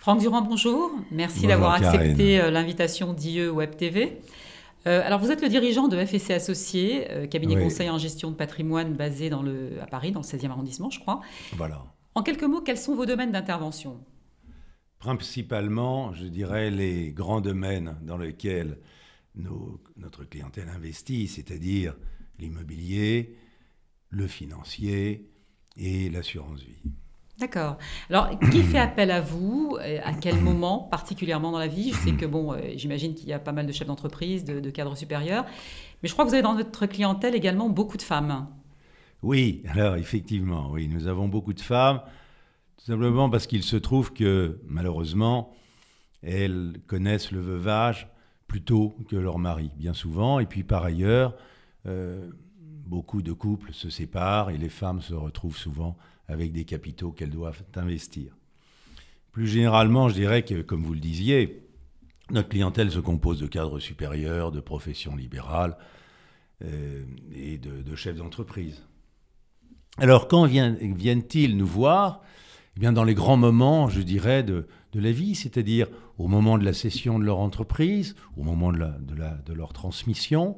Franck Durand, bonjour. Merci Bonjour d'avoir Karine. accepté l'invitation d'IE Web TV. Alors, vous êtes le dirigeant de FSC Associés, cabinet Oui, conseil en gestion de patrimoine basé à Paris, dans le 16e arrondissement, je crois. voilà. En quelques mots, quels sont vos domaines d'intervention? Principalement, je dirais les grands domaines dans lesquels notre clientèle investit, c'est-à-dire l'immobilier, le financier et l'assurance vie. D'accord. Alors, qui fait appel à vous? À quel moment particulièrement dans la vie? Je sais que, bon, j'imagine qu'il y a pas mal de chefs d'entreprise, de cadres supérieurs, mais je crois que vous avez dans votre clientèle également beaucoup de femmes. Oui, alors effectivement, oui, nous avons beaucoup de femmes, tout simplement parce qu'il se trouve que malheureusement, elles connaissent le veuvage plus tôt que leur mari, bien souvent. Et puis par ailleurs, euh, beaucoup de couples se séparent et les femmes se retrouvent souvent avec des capitaux qu'elles doivent investir. Plus généralement, je dirais que, comme vous le disiez, notre clientèle se compose de cadres supérieurs, de professions libérales et de chefs d'entreprise. Alors quand viennent-ils nous voir? Eh bien, dans les grands moments, je dirais, de la vie, c'est-à-dire au moment de la cession de leur entreprise, au moment de leur transmission,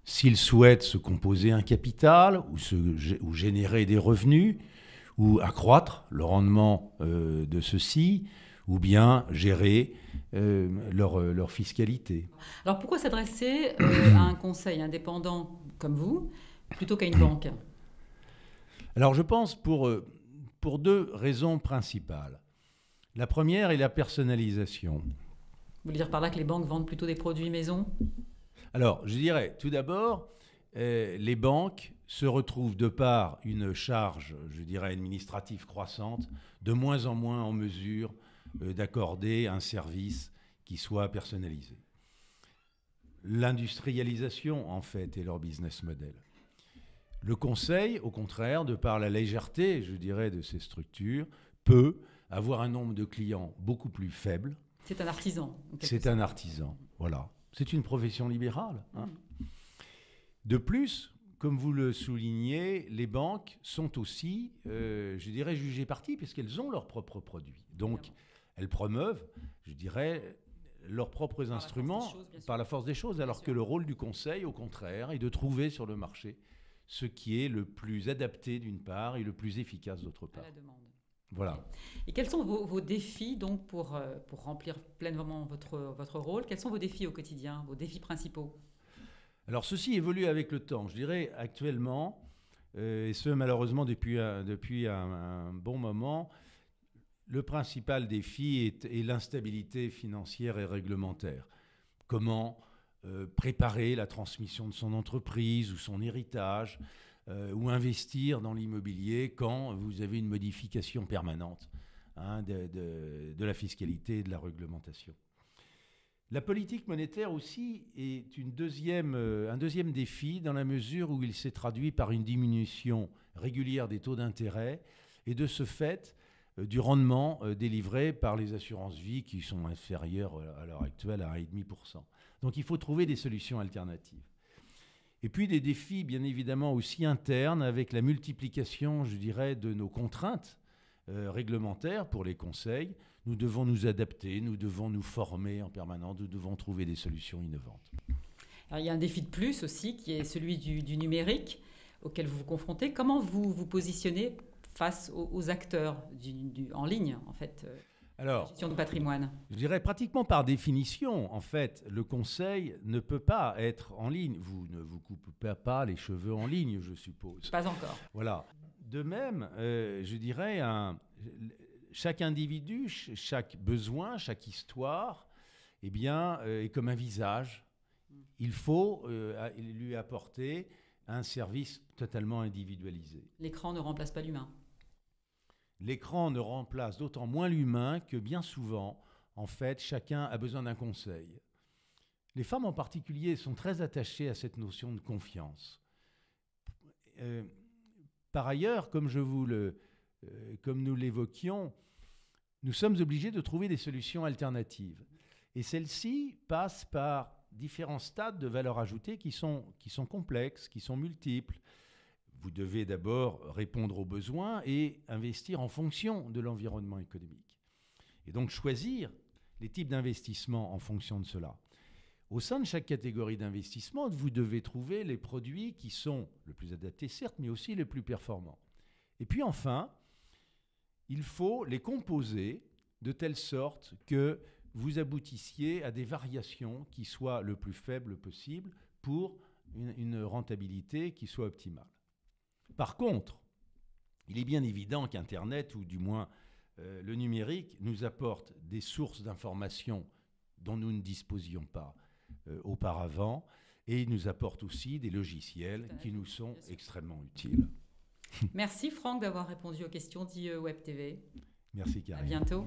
s'ils souhaitent se composer un capital ou générer des revenus, ou accroître le rendement de ceux-ci, ou bien gérer leur fiscalité. Alors, pourquoi s'adresser à un conseil indépendant comme vous plutôt qu'à une banque? Alors je pense pour deux raisons principales. La première est la personnalisation. Vous voulez dire par là que les banques vendent plutôt des produits maison? Alors, je dirais tout d'abord, les banques se retrouvent de par une charge, je dirais, administrative croissante, de moins en moins en mesure d'accorder un service qui soit personnalisé. L'industrialisation, en fait, est leur business model. Le conseil, au contraire, de par la légèreté, je dirais, de ces structures, peut avoir un nombre de clients beaucoup plus faible. C'est un artisan, en quelque C'est un sorte. artisan, voilà. C'est une profession libérale, hein. Mm. De plus, comme vous le soulignez, les banques sont aussi, je dirais, jugées parties, puisqu'elles ont leurs propres produits. Donc, elles promeuvent, je dirais, leurs propres Par la force des instruments choses, bien sûr. par la force des choses, Bien alors sûr. que le rôle du conseil, au contraire, est de trouver sur le marché ce qui est le plus adapté d'une part et le plus efficace d'autre À la part. demande. Ok. Voilà. Et quels sont vos défis donc pour remplir pleinement votre rôle? Quels sont vos défis au quotidien, vos défis principaux? Alors ceci évolue avec le temps. Je dirais actuellement, et ce malheureusement depuis un bon moment, le principal défi est l'instabilité financière et réglementaire. Comment préparer la transmission de son entreprise ou son héritage, ou investir dans l'immobilier quand vous avez une modification permanente, hein, de la fiscalité et de la réglementation. La politique monétaire aussi est un deuxième défi dans la mesure où il s'est traduit par une diminution régulière des taux d'intérêt et de ce fait du rendement délivré par les assurances vie qui sont inférieures à l'heure actuelle à 1,5%. Donc il faut trouver des solutions alternatives. Et puis des défis bien évidemment aussi internes avec la multiplication, je dirais, de nos contraintes réglementaires pour les conseils. Nous devons nous adapter, nous devons nous former en permanence, nous devons trouver des solutions innovantes. Alors, il y a un défi de plus aussi qui est celui du numérique auquel vous vous confrontez. Comment vous vous positionnez face aux acteurs en ligne, en fait, la Alors, gestion du patrimoine? je dirais pratiquement par définition, en fait, le conseil ne peut pas être en ligne. Vous ne vous coupez pas les cheveux en ligne, je suppose. Pas encore. Voilà. De même, je dirais, chaque individu, chaque besoin, chaque histoire, eh bien, est comme un visage. Il faut lui apporter un service totalement individualisé. L'écran ne remplace pas l'humain. L'écran ne remplace d'autant moins l'humain que bien souvent, en fait, chacun a besoin d'un conseil. Les femmes en particulier sont très attachées à cette notion de confiance. Euh, Par ailleurs, comme nous l'évoquions, nous sommes obligés de trouver des solutions alternatives. Et celles-ci passent par différents stades de valeur ajoutée qui sont complexes, qui sont multiples. Vous devez d'abord répondre aux besoins et investir en fonction de l'environnement économique. Et donc choisir les types d'investissements en fonction de cela. Au sein de chaque catégorie d'investissement, vous devez trouver les produits qui sont le plus adaptés, certes, mais aussi les plus performants. Et puis enfin, il faut les composer de telle sorte que vous aboutissiez à des variations qui soient le plus faibles possible pour une rentabilité qui soit optimale. Par contre, il est bien évident qu'Internet, ou du moins le numérique, nous apporte des sources d'informations dont nous ne disposions pas auparavant, et il nous apporte aussi des logiciels qui nous sont extrêmement utiles. Merci Franck d'avoir répondu aux questions d'IE Web TV. Merci Karine. À bientôt.